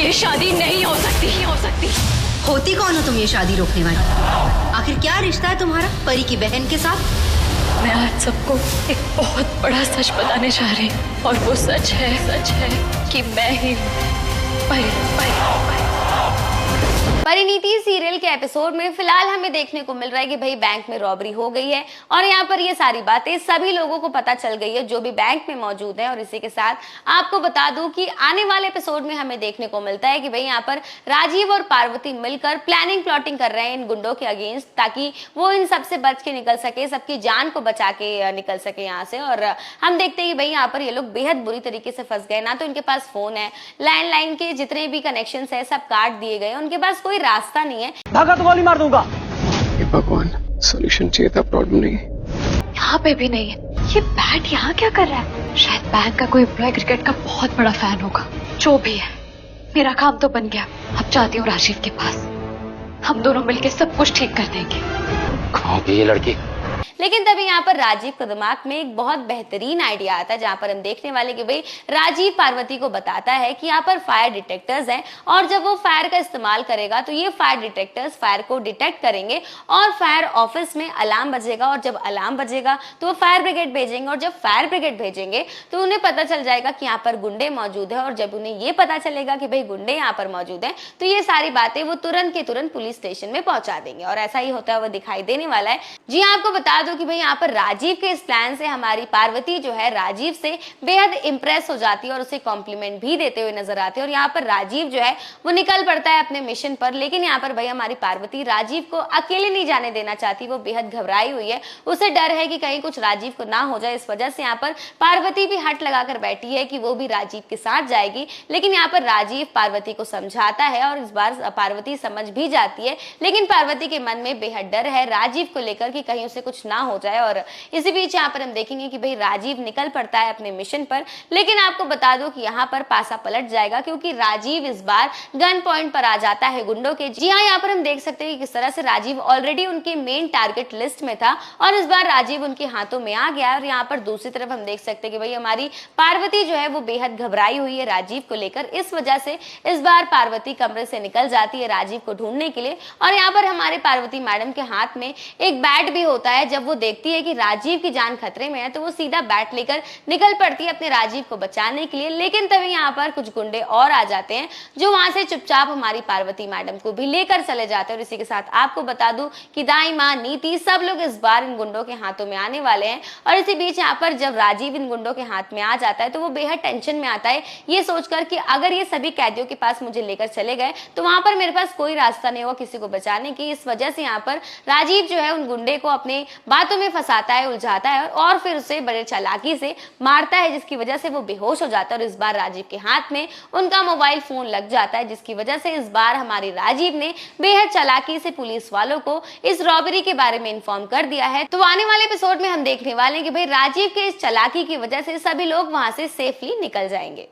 ये शादी नहीं हो सकती। होती कौन हो तुम ये शादी रोकने वाली? आखिर क्या रिश्ता है तुम्हारा परी की बहन के साथ? मैं आज सबको एक बहुत बड़ा सच बताने जा रही हूँ, और वो सच है कि मैं ही परिणीति सीरियल के एपिसोड में फिलहाल हमें देखने को मिल रहा है कि भाई बैंक में रॉबरी हो गई है और यहाँ पर ये सारी बातें सभी लोगों को पता चल गई है जो भी बैंक में मौजूद है। और इसी के साथ आपको बता दूं कि आने वाले एपिसोड में हमें देखने को मिलता है कि भाई यहाँ पर राजीव और पार्वती मिलकर प्लाटिंग कर रहे हैं इन गुंडों के अगेंस्ट, ताकि वो इन सबसे बच के निकल सके, सबकी जान को बचा के निकल सके यहाँ से। और हम देखते हैं कि भाई यहाँ पर ये लोग बेहद बुरी तरीके से फंस गए। ना तो इनके पास फोन है, लैंडलाइन के जितने भी कनेक्शन है सब काट दिए गए, उनके पास कोई रास्ता नहीं है। भागा तो गोली मार दूंगा। भगवान, सॉल्यूशन चाहिए था, प्रॉब्लम नहीं। यहाँ पे भी नहीं है। ये बैट यहाँ क्या कर रहा है? शायद बैंक का कोई एम्प्लॉय क्रिकेट का बहुत बड़ा फैन होगा। जो भी है, मेरा काम तो बन गया। अब जाती हूँ राजीव के पास, हम दोनों मिलके सब कुछ ठीक कर देंगे। कहाँ गई ये लड़की? लेकिन तभी यहाँ पर राजीव के दिमाग में एक बहुत बेहतरीन आइडिया आता है, जहाँ पर हम देखने वाले कि भाई राजीव पार्वती को बताता है कि यहाँ पर फायर डिटेक्टर्स हैं और जब वो फायर का इस्तेमाल करेगा तो ये फायर डिटेक्टर्स फायर को डिटेक्ट करेंगे और फायर ऑफिस में अलार्म बजेगा, और जब अलार्म बजेगा तो वो फायर ब्रिगेड भेजेंगे, और जब फायर ब्रिगेड भेजेंगे तो उन्हें पता चल जाएगा कि यहाँ पर गुंडे मौजूद है। और जब उन्हें ये पता चलेगा कि भाई गुंडे यहाँ पर मौजूद है तो ये सारी बातें वो तुरंत के तुरंत पुलिस स्टेशन में पहुंचा देंगे, और ऐसा ही होता है वो दिखाई देने वाला है। जी हाँ, आपको बता कि भाई यहाँ पर राजीव के इस प्लान से हमारी पार्वती जो है राजीव से बेहद इंप्रेस हो जाती है और उसे कॉम्प्लीमेंट भी देते हुए नजर आते हैं। और यहाँ पर राजीव जो है वो निकल पड़ता है अपने मिशन पर, लेकिन यहाँ पर भाई हमारी पार्वती राजीव को अकेले नहीं जाने देना चाहती। वो बेहद घबराई हुई है, उसे डर है कि कहीं कुछ राजीव को ना हो जाए। इस वजह से यहाँ पर पार्वती भी हट लगाकर बैठी है कि वो भी राजीव के साथ जाएगी। लेकिन यहाँ पर राजीव पार्वती को समझाता है और इस बार पार्वती समझ भी जाती है, लेकिन पार्वती के मन में बेहद डर है राजीव को लेकर कि कहीं उसे कुछ ना हो जाए। और इसी बीच यहाँ पर हम देखेंगे कि भाई राजीव निकल पड़ता है अपने मिशन पर, लेकिन आपको बता दो कि यहाँ पर पासा पलट जाएगा क्योंकि राजीव इस बार गन पॉइंट पर आ जाता है गुंडों के। जी हाँ, यहाँ पर हम देख सकते हैं कि किस तरह से राजीव ऑलरेडी उनके मेन टारगेट लिस्ट में था और इस बार राजीव उनके हाथों में आ गया। और यहाँ पर दूसरी तरफ हम देख सकते हैं कि भाई हमारी पार्वती जो है वो बेहद घबराई हुई है राजीव को लेकर। इस वजह से इस बार पार्वती कमरे से निकल जाती है राजीव को ढूंढने के लिए। और यहाँ पर हमारे पार्वती मैडम के हाथ में एक बैट भी होता है। जब वो देखती है कि राजीव की जान खतरे में है तो वो सीधा बैट लेकर निकल पड़ती है अपने राजीव को बचाने के लिए। लेकिन तभी यहाँ पर कुछ गुंडे और आ जाते हैं जो वहां से चुपचाप हमारी पार्वती मैडम को भी लेकर चले जाते हैं। और इसी के साथ आपको बता दूं कि दाई माँ नीति सब लोग इस बार इन गुंडों के हाथों में आने वाले हैं। और इसी बीच यहाँ पर जब राजीव इन गुंडों के हाथ में आ जाता है तो वो बेहद टेंशन में आता है, ये सोचकर कि अगर ये सभी कैदियों के पास मुझे लेकर चले गए तो वहां पर मेरे पास कोई रास्ता नहीं होगा किसी को बचाने की। इस वजह से यहाँ पर राजीव जो है उन गुंडे को अपने बातों में फंसाता है, उलझाता है और फिर उसे बड़े चालाकी से मारता है, जिसकी वजह से वो बेहोश हो जाता है। और इस बार राजीव के हाथ में उनका मोबाइल फोन लग जाता है, जिसकी वजह से इस बार हमारी राजीव ने बेहद चालाकी से पुलिस वालों को इस रॉबरी के बारे में इन्फॉर्म कर दिया है। तो आने वाले एपिसोड में हम देखने वाले हैं कि भाई राजीव के इस चालाकी की वजह से सभी लोग वहां से सेफली निकल जाएंगे।